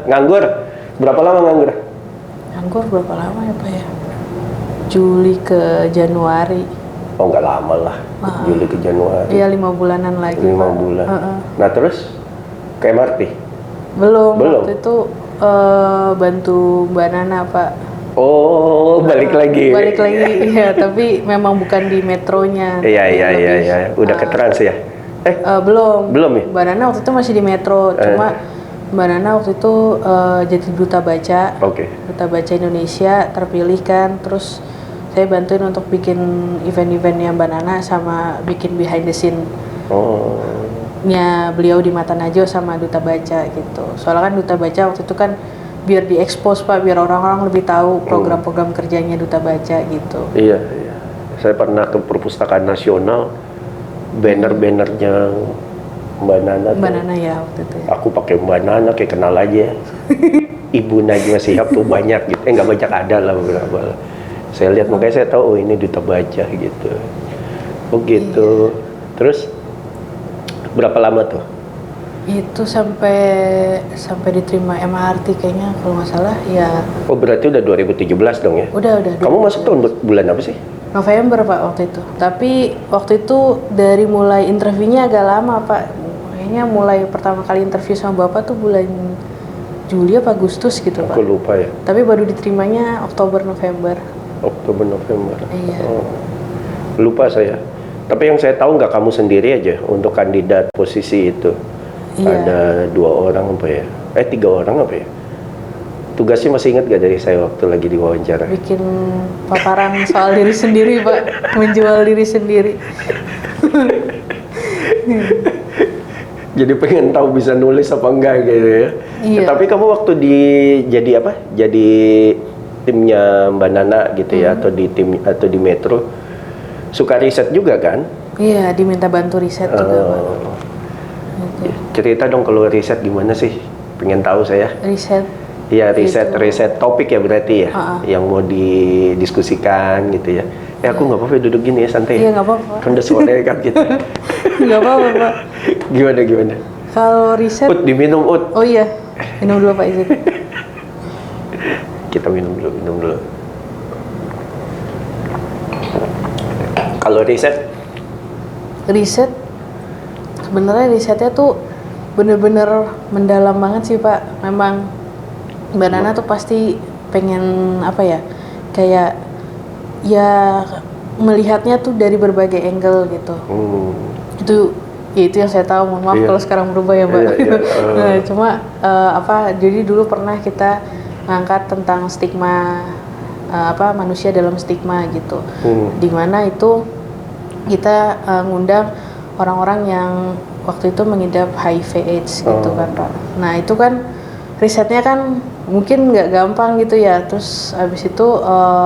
nganggur. Berapa lama nganggur? Nganggur berapa lama ya Pak ya? Juli ke Januari. Oh, nggak lama lah. Juli ke Januari. Iya, 5 bulanan lagi 5 Pak. bulan. Heeh. Nah, terus ke MRT? Belum. Belum? Waktu itu bantu Mbak Nana Pak. Oh, balik lagi. Balik lagi, iya. Tapi memang bukan di metronya. Iya. Udah ke Trans ya? Belum. Belum ya? Mbak Nana waktu itu masih di metro. Cuma Mbak Nana waktu itu jadi duta baca. Oke. Duta baca Indonesia terpilih kan. Terus saya bantuin untuk bikin event-eventnya Mbak Nana sama bikin behind the scene. Oh. Nya beliau di Mata Najwa sama duta baca gitu. Soalnya kan duta baca waktu itu kan biar diekspos Pak, biar orang-orang lebih tahu program-program kerjanya duta baca gitu. Iya. Saya pernah ke Perpustakaan Nasional, banner-bannernya Mbak Nana. Mbak Nana ya waktu itu ya. Aku pakai Mbak Nana kayak kenal aja. Ibu Najwa Shihab tuh banyak gitu. Nggak banyak, ada lah beberapa. Saya lihat makanya saya tahu oh ini duta baca gitu. Oh gitu. Terus berapa lama tuh? Itu sampai diterima MRT kayaknya kalau nggak salah ya. Oh berarti udah 2017 dong ya? Udah. Kamu masuk tahun bulan apa sih? November Pak waktu itu. Tapi waktu itu dari mulai interviewnya agak lama Pak. Kayaknya mulai pertama kali interview sama Bapak tuh bulan Juli apa Agustus gitu Pak. Aku lupa ya. Tapi baru diterimanya Oktober November. Oktober November. Iya. Oh, lupa saya. Tapi yang saya tahu nggak kamu sendiri aja untuk kandidat posisi itu. Iya. Ada 2 orang apa ya? 3 orang apa ya? Tugasnya masih ingat gak dari saya waktu lagi diwawancara? Bikin paparan soal diri sendiri Pak. Menjual diri sendiri. Jadi pengen tahu bisa nulis apa enggak gitu ya. Iya. Tapi kamu waktu jadi apa? Jadi timnya Mbak Nana gitu ya, atau di Metro, suka riset juga kan? Iya, diminta bantu riset juga Pak. Gitu. Cerita dong kalau riset gimana sih? Pengen tahu saya. Riset. Iya, riset topik ya berarti ya, yang mau didiskusikan gitu ya. Aku nggak apa-apa duduk gini ya, santai. Iya, nggak apa-apa. Kan udah sore kan kita. Nggak apa-apa Pak. Gimana? Kalau riset. Diminum Oh iya, minum dulu Pak izin. Kita minum dulu. Kalau riset sebenarnya risetnya tuh bener-bener mendalam banget sih Pak. Memang Mbak Nana tuh pasti pengen apa ya, kayak ya melihatnya tuh dari berbagai angle gitu. Itu yang saya tahu. Mohon maaf kalau sekarang berubah ya Mbak. Nah, cuma jadi dulu pernah kita ngangkat tentang stigma manusia dalam stigma gitu. Dimana itu kita ngundang orang-orang yang waktu itu mengidap HIV/AIDS gitu kan Pak. Nah itu kan risetnya kan mungkin nggak gampang gitu ya. Terus abis itu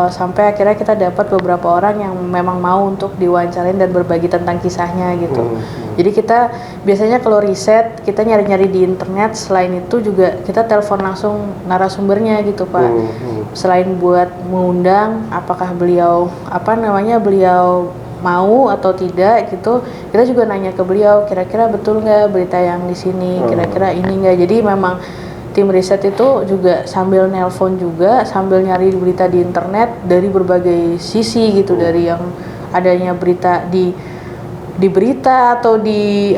sampai akhirnya kita dapat beberapa orang yang memang mau untuk diwawancarain dan berbagi tentang kisahnya gitu. Jadi kita biasanya kalau riset kita nyari-nyari di internet. Selain itu juga kita telepon langsung narasumbernya gitu Pak. Selain buat mengundang apakah beliau mau atau tidak gitu, kita juga nanya ke beliau, kira-kira betul nggak berita yang di sini, kira-kira ini nggak. Jadi memang tim riset itu juga sambil nelpon juga, sambil nyari berita di internet dari berbagai sisi gitu, dari yang adanya berita di berita atau di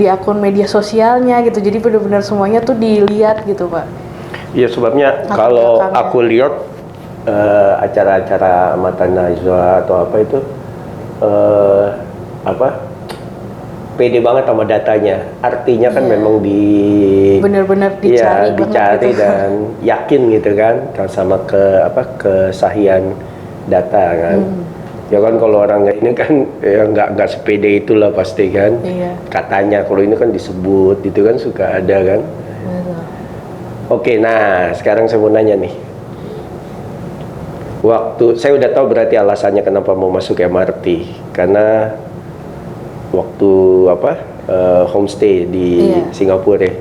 akun media sosialnya gitu. Jadi benar-benar semuanya tuh dilihat gitu, Pak. Iya, sebabnya kalau aku lihat acara-acara Mata Najwa atau apa itu pede banget sama datanya. Artinya kan memang benar-benar dicari, dicari gitu. Dan yakin gitu kan sama kesahihan data kan. Ya kan kalau orang ini kan ya nggak sepede itulah pasti kan. Iya. Katanya kalau ini kan disebut itu kan suka ada kan. Oke, nah sekarang saya mau nanya nih. Waktu saya udah tahu berarti alasannya kenapa mau masuk MRT, karena waktu homestay di Singapura ya,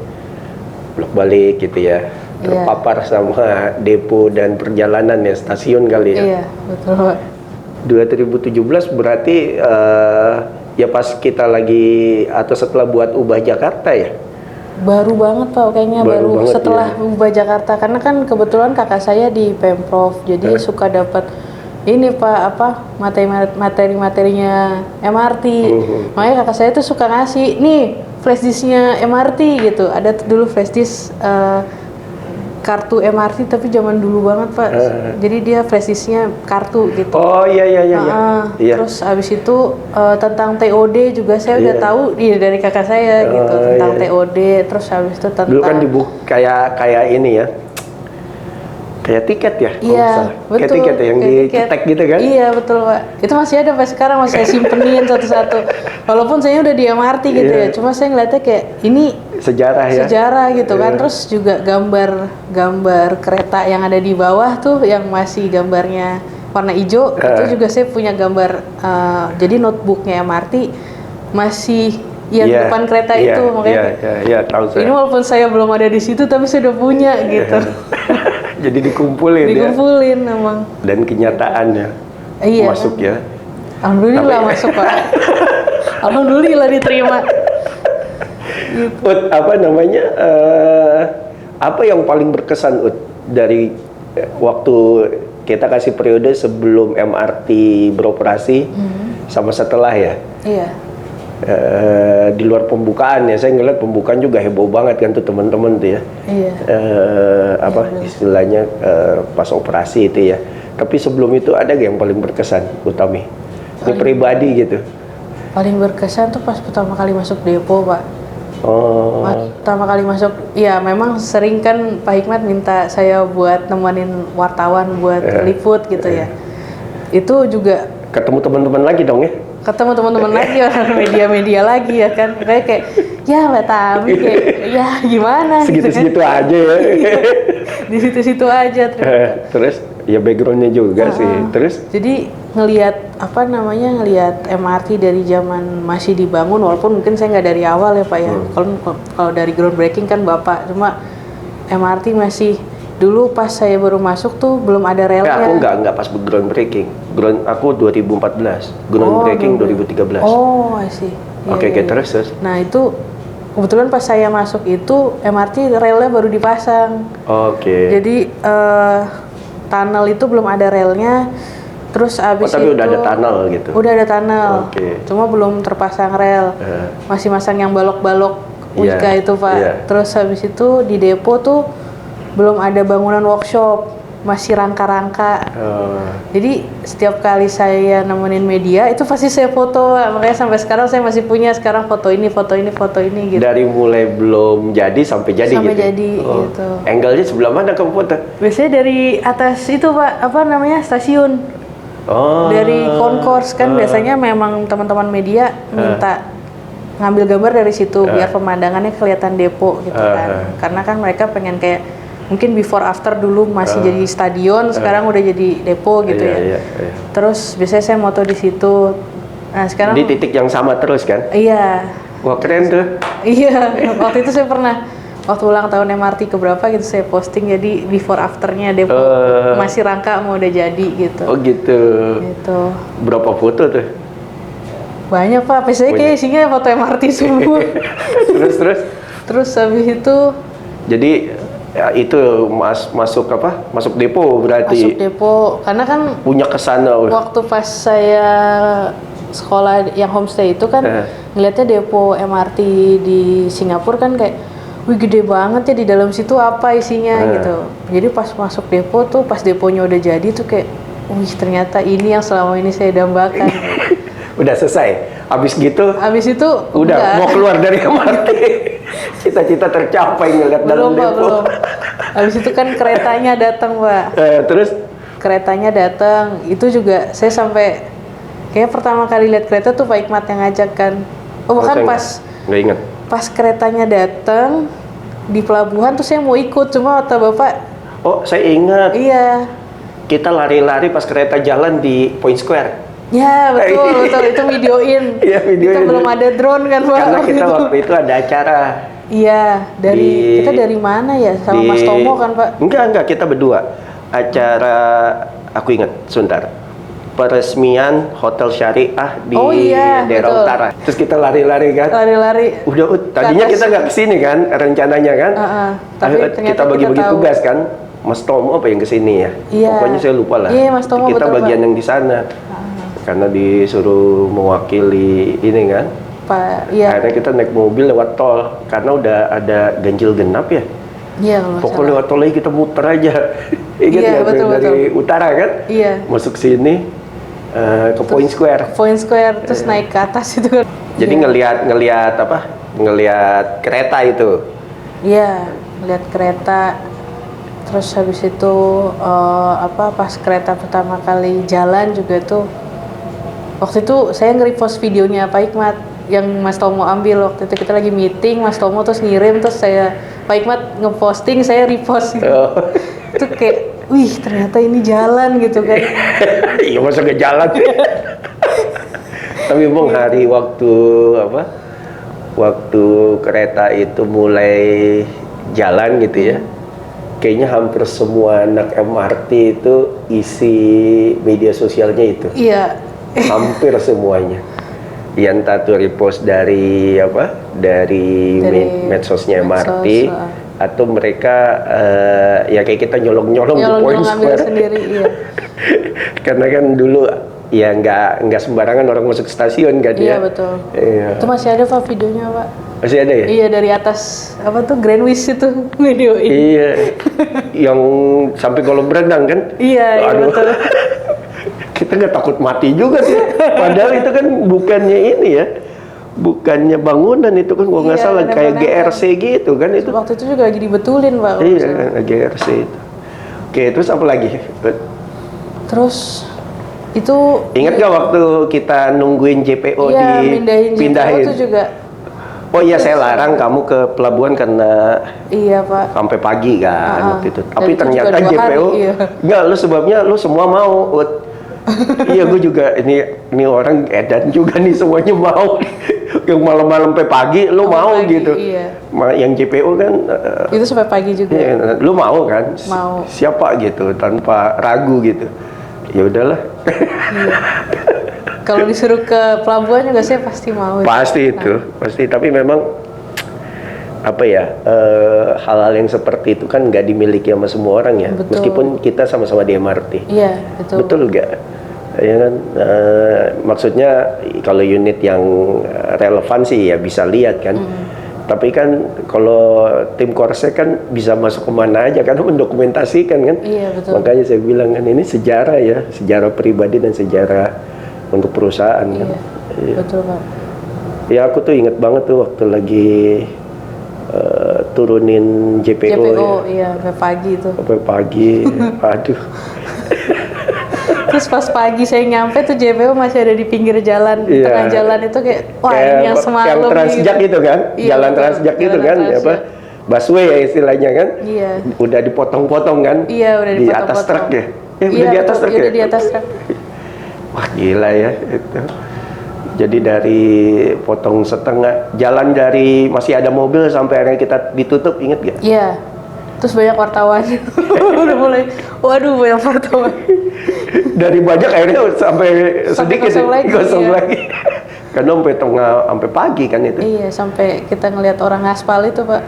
bolak-balik gitu ya, terpapar sama depo dan perjalanan ya, stasiun kali ya. Iya, betul. 2017 berarti ya pas kita lagi atau setelah buat ubah Jakarta ya? Baru banget Pak, kayaknya baru banget, setelah ubah Jakarta, karena kan kebetulan kakak saya di Pemprov, jadi suka dapat ini Pak materi-materinya MRT. Makanya kakak saya tuh suka ngasih nih flash disknya MRT gitu. Ada dulu flash disk kartu MRT tapi zaman dulu banget Pak. Jadi dia flash disknya kartu gitu. Oh iya. Terus abis itu tentang TOD juga saya udah tahu dari kakak saya gitu tentang TOD. Terus abis itu tentang dulu kan kayak ini ya. Kayak tiket ya? Iya, betul. Kayak tiket ya, yang dicetek gitu kan? Iya, betul Pak. Itu masih ada sampai sekarang, masih saya simpenin satu-satu. Walaupun saya udah di MRT gitu ya, cuma saya ngeliatnya kayak ini sejarah ya? Sejarah gitu kan. Terus juga gambar kereta yang ada di bawah tuh, yang masih gambarnya warna hijau, itu juga saya punya gambar, jadi notebooknya MRT masih yang depan kereta itu, makanya tahu saya. Ini walaupun saya belum ada di situ, tapi saya udah punya gitu. Jadi dikumpulin emang. Dan kenyataannya masuk ya. Alhamdulillah masuk Pak. Alhamdulillah diterima. Gitu. Ut, apa yang paling berkesan Ut dari waktu kita kasih periode sebelum MRT beroperasi sama setelah ya? Iya. Di luar pembukaan ya, saya ngeliat pembukaan juga heboh banget kan tuh teman-teman tuh ya. Iya. Istilahnya pas operasi itu ya. Tapi sebelum itu ada gak yang paling berkesan Utami? Ini pribadi gitu. Paling berkesan tuh pas pertama kali masuk depo Pak. Pertama kali masuk, ya memang sering kan Pak Hikmat minta saya buat nemenin wartawan buat liput gitu ya. Itu juga ketemu teman-teman lagi dong ya? Ketemu teman-teman lagi, orang media-media lagi ya kan, kayak ya Mbak Tami kayak ya gimana segitu-segitu gitu kan. Aja ya. Di situ-situ aja terus ya backgroundnya juga sih. Terus jadi ngelihat MRT dari zaman masih dibangun, walaupun mungkin saya nggak dari awal ya Pak ya. Kalau dari groundbreaking kan Bapak, cuma MRT masih dulu pas saya baru masuk tuh belum ada relnya. Aku nggak pas groundbreaking. Aku 2014, groundbreaking 2013. Oh, I see. Oke, terus. Nah itu kebetulan pas saya masuk itu MRT relnya baru dipasang. Oke. Jadi tunnel itu belum ada relnya. Terus abis tapi itu udah ada tunnel gitu. Udah ada tunnel. Cuma belum terpasang rel. Masih masang yang balok-balok Wika itu Pak. Terus habis itu di depo tuh belum ada bangunan workshop, masih rangka-rangka. Jadi setiap kali saya nemenin media itu pasti saya foto, makanya sampai sekarang saya masih punya sekarang foto ini gitu. Dari mulai belum jadi sampai jadi sampai gitu. Jadi gitu. Angle-nya sebelah mana kamu foto? Biasanya dari atas itu Pak, stasiun. Dari concourse kan biasanya memang teman-teman media minta ngambil gambar dari situ biar pemandangannya kelihatan depo gitu kan. Karena kan mereka pengen kayak mungkin before after dulu masih jadi stadion, sekarang udah jadi depo gitu ya. Terus biasanya saya moto di situ. Nah, sekarang di titik yang sama terus kan? Iya. Wah, keren tuh. Iya, waktu itu saya pernah waktu ulang tahun MRT keberapa gitu saya posting, jadi before afternya Depo masih rangka mau udah jadi gitu. Oh gitu. Gitu. Berapa foto tuh? Banyak Pak, biasanya kayak isinya foto MRT semua. Terus habis itu. Jadi ya itu masuk apa? Masuk depo berarti. Masuk depo, karena kan punya kesana. Waktu pas saya sekolah yang homestay itu kan ngeliatnya depo MRT di Singapura kan kayak, wih gede banget ya, di dalam situ apa isinya gitu. Jadi pas masuk depo tuh, pas deponya udah jadi tuh kayak, wih ternyata ini yang selama ini saya dambakan. Udah selesai. Abis gitu? Abis itu udah mau keluar dari MRT. Cita-cita tercapai ngeliat dalam depo. Belum. Abis itu kan keretanya datang Pak. Terus? Keretanya datang, itu juga saya sampai kayak pertama kali lihat kereta tuh Pak Hikmat yang ngajak kan. Oh bukan, pas nggak inget. Pas keretanya datang di pelabuhan tuh saya mau ikut, cuma kata Bapak. Oh saya ingat. Iya. Kita lari-lari pas kereta jalan di Point Square. Ya betul, itu videoin. Iya, videoin. Kita belum ada drone kan Pak. Karena kita waktu itu ada acara. Iya, kita dari mana ya? Sama Mas Tomo kan Pak? Enggak, kita berdua. Acara, aku ingat, sebentar. Peresmian Hotel Syariah di daerah betul. utara. Terus kita lari-lari kan? Lari-lari. Tadinya kita nggak kesini kan, rencananya kan? Tapi kita bagi-bagi tugas kan. Mas Tomo apa yang kesini ya? Iya. Pokoknya saya lupa lah. Iya, Mas Tomo, kita betul, bagian Pak. yang di sana. Karena disuruh mewakili ini kan. Pak, iya. Akhirnya kita naik mobil lewat tol karena udah ada ganjil genap ya. Iya, kalau pokoknya lewat tol lagi kita muter aja. Ingat iya, ya, betul. dari utara kan? Iya. Masuk sini ke Point Square. Point Square terus naik ke atas itu kan. Jadi ngelihat apa? Ngelihat kereta itu. Iya, ngelihat kereta. Terus habis itu pas kereta pertama kali jalan juga tuh. Waktu itu saya nge-repost videonya Pak Hikmat yang Mas Tomo ambil. Waktu itu kita lagi meeting, Mas Tomo terus ngirim, terus Pak Hikmat ngeposting, saya repost gitu. Itu kayak, wih ternyata ini jalan gitu kan. Iya masa nggak jalan. Tapi emang hari waktu kereta itu mulai jalan gitu ya, kayaknya hampir semua anak MRT itu isi media sosialnya itu. Iya. Hampir semuanya. Yang satu repost dari medsosnya MRT, atau mereka ya kayak kita nyolong-nyolong di Point Square sendiri, iya. Karena kan dulu ya nggak sembarangan orang masuk stasiun kan. Iya ya. betul. Iya. Itu masih ada Pak videonya Pak. Masih ada ya? Iya, dari atas Greenwich itu videoin. Iya. Yang sampai kolam berenang kan? Iya, aduh. betul. Kita nggak takut mati juga sih. Padahal itu kan bukannya ini ya. Bukannya bangunan itu kan gua nggak salah kayak GRC gitu kan itu. Waktu itu juga lagi dibetulin Pak. Iya, GRC itu. Oke, terus apa lagi? Terus itu ingat nggak waktu kita nungguin JPO pindahin JPO itu juga. Oh iya, saya larang kamu ke pelabuhan karena iya Pak, sampai pagi kan waktu itu. Tapi itu ternyata JPO enggak, lu sebabnya lu semua mau. Iya, gue juga ini orang edan juga nih, semuanya mau. Yang malam-malam sampai pagi lu mau pagi, gitu. Iya. Yang JPO kan itu sampai pagi juga. Iya, lu mau kan? Mau. Siapa gitu tanpa ragu gitu. Ya udahlah. Iya. Kalau disuruh ke pelabuhan juga saya pasti mau. Pasti itu, pasti. Tapi memang apa ya, hal-hal yang seperti itu kan nggak dimiliki sama semua orang ya. Betul. Meskipun kita sama-sama di MRT. Iya, betul. Betul nggak? Ya kan, maksudnya kalau unit yang relevan sih ya bisa lihat kan. Tapi kan kalau tim Korse kan bisa masuk kemana aja karena mendokumentasikan kan. Iya, betul. Makanya saya bilang kan ini sejarah ya, sejarah pribadi dan sejarah untuk perusahaan kan. Iya, betul Pak. Ya aku tuh inget banget tuh waktu lagi turunin JPO ya. Iya, sampai pagi itu. Sampai pagi, aduh. Terus pas pagi saya nyampe tuh JPO masih ada di pinggir jalan, di tengah jalan itu kayak, wah ini yang semalam. Yang Transjak gitu. Itu kan, iya, jalan Transjak itu kan, apa? Busway ya istilahnya kan. Iya. Udah dipotong-potong kan. Iya, udah di dipotong-potong. atas truk ya. Iya, udah di atas truk ya. Udah di atas truk. Wah gila ya itu. Jadi dari potong setengah, jalan dari masih ada mobil sampai akhirnya kita ditutup, inget gak? Iya. Terus banyak wartawan. Udah mulai, waduh banyak wartawan. Dari banyak akhirnya sampai sedikit kosong lagi, kosong iya. lagi. Karena sampai pagi kan itu. Iya, sampai kita ngelihat orang ngaspal itu, Pak.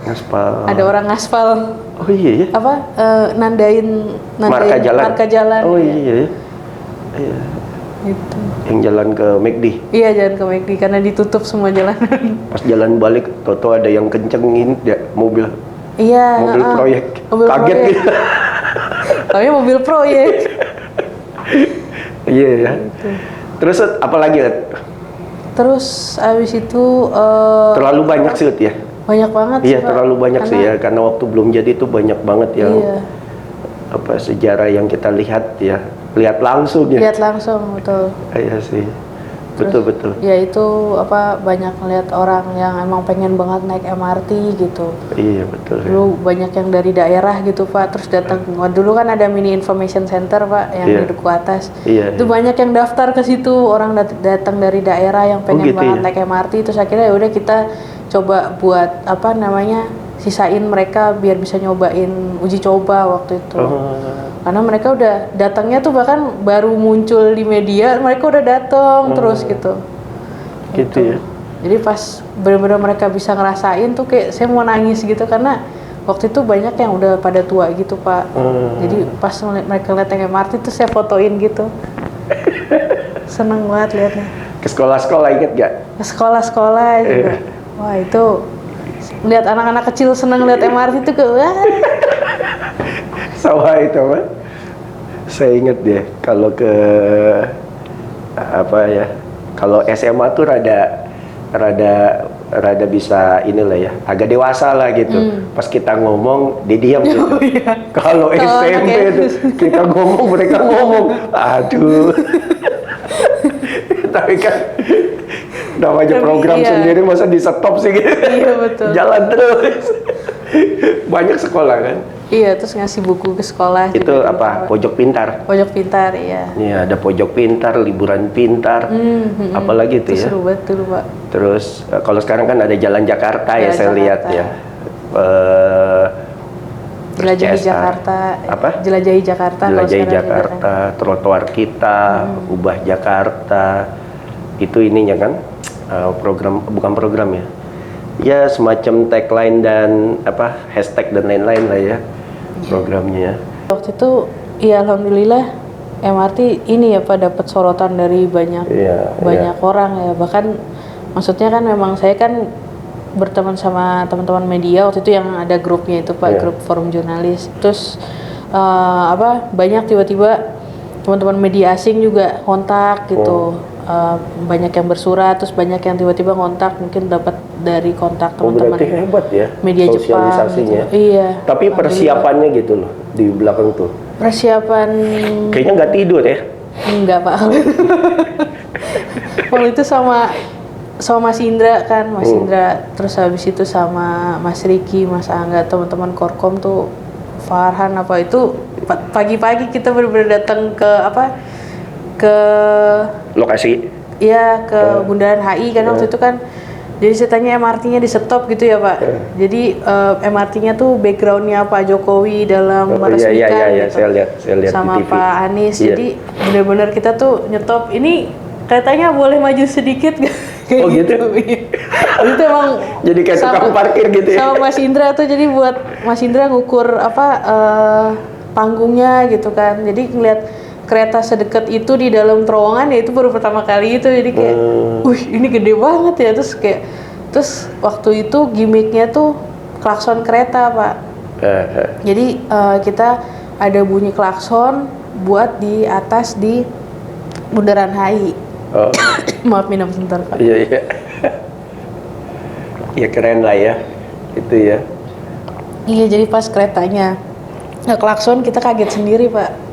Ngaspal. Ada orang ngaspal. Oh iya ya. Apa? Nandain marka jalan. Oh iya ya. Iya. Gitu. Yang jalan ke McD. Iya, jalan ke McD karena ditutup semua jalanan. Pas jalan balik, toto ada yang kencengin ya mobil. Iya. Mobil proyek. Mobil Kaget proyek. gitu. Tapi mobil proyek. Iya ya. Terus apa lagi? Terus abis itu Terlalu banyak sih ya. banyak banget Iya, sih, Pak. terlalu banyak sih ya, karena waktu belum jadi itu banyak banget yang Iya. apa sejarah yang kita lihat ya, lihat langsung ya. Lihat langsung, betul. Iya sih. Betul. Ya itu apa banyak ngeliat orang yang emang pengen banget naik MRT gitu. Iya, betul. Ya. Dulu banyak yang dari daerah gitu, Pak, terus datang. Dulu kan ada mini information center, Pak, yang Iya. di Duku Atas. Iya. Itu banyak yang daftar ke situ, orang datang dari daerah yang pengen gitu banget ya? naik MRT. Terus akhirnya ya udah kita coba buat apa namanya sisain mereka biar bisa nyobain uji coba waktu itu. Karena mereka udah datangnya tuh bahkan baru muncul di media, mereka udah datang terus gitu. Gitu ya. Jadi pas benar-benar mereka bisa ngerasain tuh kayak saya mau nangis gitu karena waktu itu banyak yang udah pada tua gitu, Pak. Jadi pas mereka lihat yang MRT tuh saya fotoin gitu. Seneng banget liatnya. Ke sekolah-sekolah inget gak? Ke sekolah-sekolah juga. Wah itu lihat anak-anak kecil seneng lihat MRT tuh ke wah. Sama itu apa? Saya inget deh kalau ke apa ya? Kalau SMA tuh rada bisa inilah ya, agak dewasa lah gitu. Pas kita ngomong dia diam gitu. Kalau SMP tuh kita ngomong mereka ngomong. Aduh. Tapi kan namanya program sendiri masa di stop sih gitu. Iya betul. Jalan terus. Banyak sekolah kan. Iya, terus ngasih buku ke sekolah. Itu juga apa? gitu. Pojok pintar. Pojok pintar, iya. Iya, ada pojok pintar, liburan pintar. Apalagi itu ya. Seru banget dulu, Pak. Terus kalau sekarang kan ada Jalan Jakarta ya, Jalan saya lihat Jakarta. ya. Jelajahi CSR. Jakarta. Apa? Jelajahi Jakarta. kalau Jelajahi sekarang Jakarta, trotoar kita, ubah Jakarta. Itu ininya kan program, bukan program ya. Ya semacam tagline dan apa hashtag dan lain-lain lah ya programnya. Waktu itu, ya alhamdulillah MRT ini ya Pak dapat sorotan dari banyak orang ya. Bahkan maksudnya kan memang saya kan berteman sama teman-teman media waktu itu yang ada grupnya itu Pak, grup forum jurnalis. Terus banyak tiba-tiba teman-teman media asing juga kontak gitu. Banyak yang bersurat, terus banyak yang tiba-tiba kontak, mungkin dapat dari kontak teman-teman. Berarti hebat ya media Jepang sosialisasinya. gitu. Iya. Tapi persiapannya gitu loh di belakang tuh. Persiapan Kayaknya nggak tidur ya? enggak Pak. Waktu itu sama Mas Indra kan, Mas Indra, terus habis itu sama Mas Riki, Mas Angga, teman-teman Korkom tuh, Farhan apa itu pagi-pagi kita benar-benar datang ke Lokasi. iya ke Bundaran HI kan waktu itu kan. Jadi ceritanya MRT-nya di stop gitu ya Pak. Jadi MRT-nya tuh background-nya Pak Jokowi dalam meresmikan iya, gitu. saya lihat sama di TV. Pak Anies. Iya. Jadi benar-benar kita tuh nyetop. Ini katanya boleh maju sedikit gak? Oh gitu? Itu emang Jadi kayak tukang parkir gitu ya? Sama Mas Indra tuh jadi buat Mas Indra ngukur panggungnya gitu kan. Jadi ngeliat kereta sedekat itu di dalam terowongan ya itu baru pertama kali itu. Jadi kayak, wih ini gede banget ya. Terus waktu itu gimmicknya tuh klakson kereta Pak. Jadi kita ada bunyi klakson buat di atas di Bundaran HI. Maaf minum sebentar Pak. Iya. Ya keren lah ya, itu ya. Iya jadi pas keretanya klakson kita kaget sendiri Pak.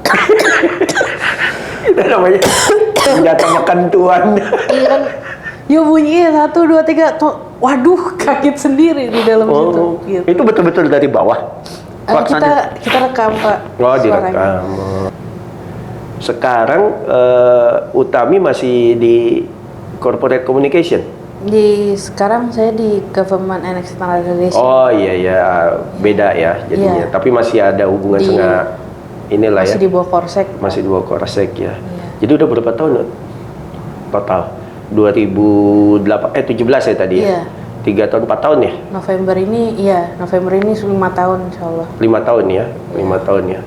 Itu namanya senjata makan tuan. Iya kan, yuk bunyi 1, 2, 3, waduh kaget sendiri di dalam situ. Gitu. Itu betul-betul dari bawah. Kita rekam Pak. Oh suaranya. direkam. Sekarang Utami masih di corporate communication? Sekarang saya di Government and External Relations. Oh iya ya, beda ya jadinya. Iya. Tapi masih ada hubungan sama inilah ya. Masih di bawah Korsek. Masih di bawah Korsek ya. Iya. Jadi udah berapa tahun total? 17 ya tadi ya? Iya. 3 tahun, 4 tahun ya? November ini 5 tahun insya Allah. 5 tahun ya? 5 tahun ya?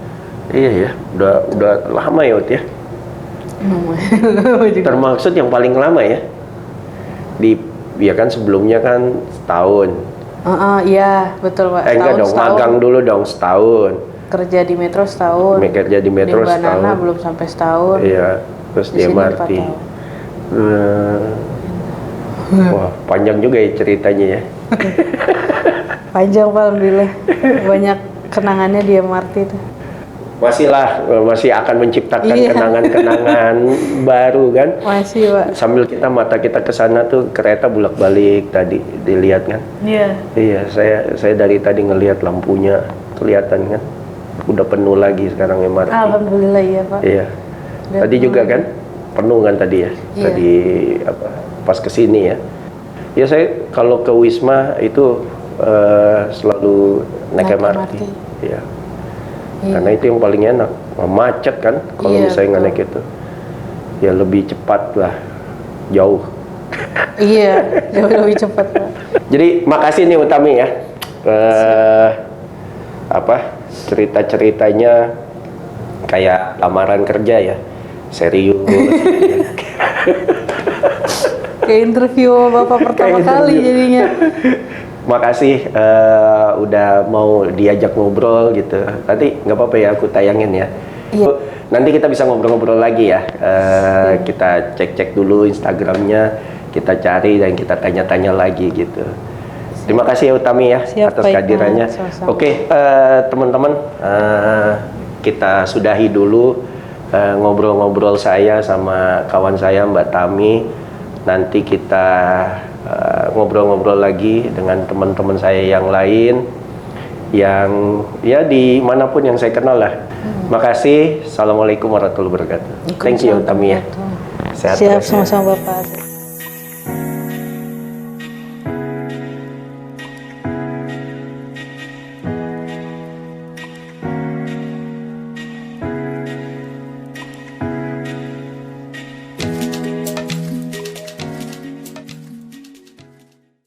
Iya ya, udah lama ya Ut ya? Termaksud yang paling lama ya? Ya kan sebelumnya kan setahun. Iya betul Pak. Enggak dong, magang dulu dong setahun. Kerja di Metro setahun. Kerja di Metro di setahun. Banana belum sampai setahun. Iya, terus di sini MRT. 4 tahun. Wah, panjang juga ya ceritanya ya. Panjang Pak, alhamdulillah. Banyak kenangannya di MRT itu. Masih akan menciptakan kenangan-kenangan baru kan? Masih Pak. Sambil mata kita ke sana tuh kereta bolak-balik tadi dilihat kan? Iya. Iya, saya dari tadi ngelihat lampunya kelihatan kan? Udah penuh lagi sekarang MRT. Alhamdulillah iya Pak. Iya. Tadi juga kan penuh kan tadi ya? Iya. Tadi pas kesini ya? Ya saya kalau ke Wisma itu selalu naik MRT. Iya. Karena itu yang paling enak, macet kan kalau misalnya nggak naik itu. Ya lebih cepat lah, jauh. Iya, jauh lebih cepat Pak. Jadi makasih nih Utami ya, cerita-ceritanya kayak lamaran kerja ya, serius. Kayak interview Bapak pertama kali jadinya. Makasih udah mau diajak ngobrol gitu. Nanti nggak apa-apa ya aku tayangin ya. Iya. Nanti kita bisa ngobrol-ngobrol lagi ya. Kita cek-cek dulu Instagramnya, kita cari dan kita tanya-tanya lagi gitu. Terima kasih ya Utami ya. Siap, atas baik, kehadirannya. Oke, teman-teman, kita sudahi dulu ngobrol-ngobrol saya sama kawan saya Mbak Tami. Nanti kita ngobrol-ngobrol lagi dengan teman-teman saya yang lain yang ya dimanapun yang saya kenal lah. Makasih. Assalamualaikum warahmatullahi wabarakatuh. Thank you Utami ya. Siap, sama-sama Bapak.